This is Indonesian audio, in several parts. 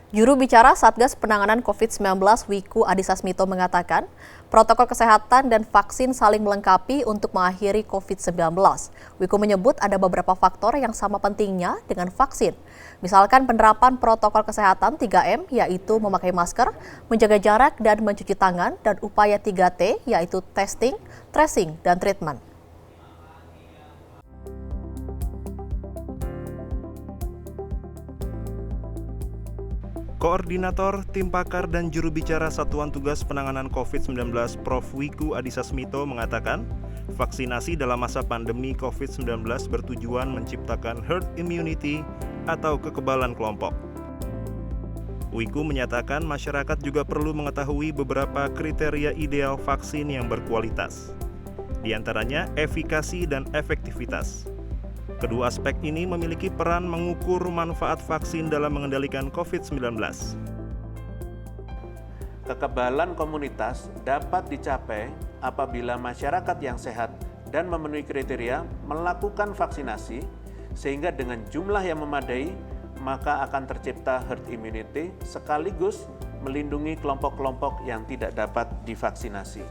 Juru bicara Satgas Penanganan COVID-19 Wiku Adhisa Smito mengatakan, protokol kesehatan dan vaksin saling melengkapi untuk mengakhiri COVID-19. Wiku menyebut ada beberapa faktor yang sama pentingnya dengan vaksin. Misalkan penerapan protokol kesehatan 3M, yaitu memakai masker, menjaga jarak dan mencuci tangan, dan upaya 3T, yaitu testing, tracing, dan treatment. Koordinator, Tim Pakar, dan Juru Bicara Satuan Tugas Penanganan COVID-19 Prof. Wiku Adhisa Smito mengatakan, vaksinasi dalam masa pandemi COVID-19 bertujuan menciptakan herd immunity atau kekebalan kelompok. Wiku menyatakan masyarakat juga perlu mengetahui beberapa kriteria ideal vaksin yang berkualitas, di antaranya efikasi dan efektivitas. Kedua aspek ini memiliki peran mengukur manfaat vaksin dalam mengendalikan COVID-19. Kekebalan komunitas dapat dicapai apabila masyarakat yang sehat dan memenuhi kriteria melakukan vaksinasi, sehingga dengan jumlah yang memadai, maka akan tercipta herd immunity sekaligus melindungi kelompok-kelompok yang tidak dapat divaksinasi.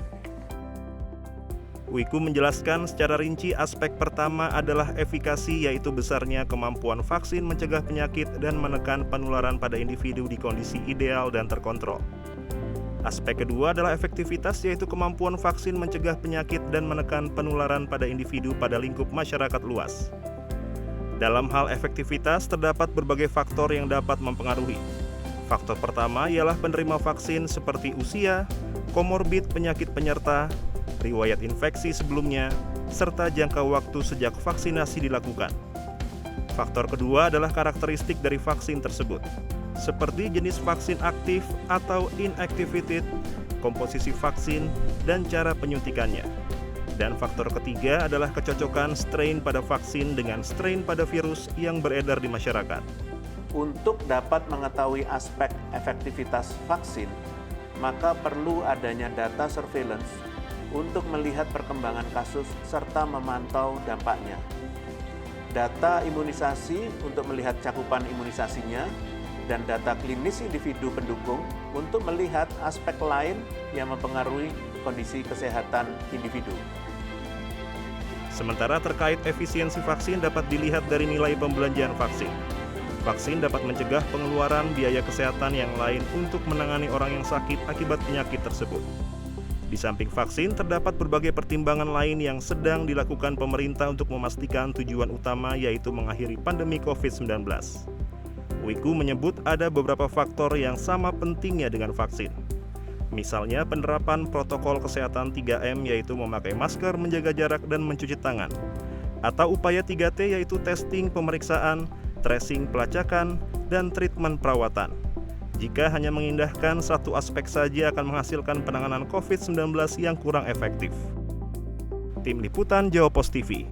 Wiku menjelaskan secara rinci aspek pertama adalah efikasi, yaitu besarnya kemampuan vaksin mencegah penyakit dan menekan penularan pada individu di kondisi ideal dan terkontrol. Aspek kedua adalah efektivitas, yaitu kemampuan vaksin mencegah penyakit dan menekan penularan pada individu pada lingkup masyarakat luas. Dalam hal efektivitas, terdapat berbagai faktor yang dapat mempengaruhi. Faktor pertama ialah penerima vaksin seperti usia, komorbid penyakit penyerta, riwayat infeksi sebelumnya, serta jangka waktu sejak vaksinasi dilakukan. Faktor kedua adalah karakteristik dari vaksin tersebut, seperti jenis vaksin aktif atau inactivated, komposisi vaksin, dan cara penyuntikannya. Dan faktor ketiga adalah kecocokan strain pada vaksin dengan strain pada virus yang beredar di masyarakat. Untuk dapat mengetahui aspek efektivitas vaksin, maka perlu adanya data surveillance untuk melihat perkembangan kasus serta memantau dampaknya. Data imunisasi untuk melihat cakupan imunisasinya, dan data klinis individu pendukung untuk melihat aspek lain yang mempengaruhi kondisi kesehatan individu. Sementara terkait efisiensi vaksin dapat dilihat dari nilai pembelanjaan vaksin. Vaksin dapat mencegah pengeluaran biaya kesehatan yang lain untuk menangani orang yang sakit akibat penyakit tersebut. Di samping vaksin, terdapat berbagai pertimbangan lain yang sedang dilakukan pemerintah untuk memastikan tujuan utama, yaitu mengakhiri pandemi COVID-19. Wiku menyebut ada beberapa faktor yang sama pentingnya dengan vaksin. Misalnya penerapan protokol kesehatan 3M, yaitu memakai masker, menjaga jarak, dan mencuci tangan. Atau upaya 3T, yaitu testing pemeriksaan, tracing pelacakan, dan treatment perawatan. Jika hanya mengindahkan satu aspek saja akan menghasilkan penanganan COVID-19 yang kurang efektif. Tim Liputan Jawa Post TV.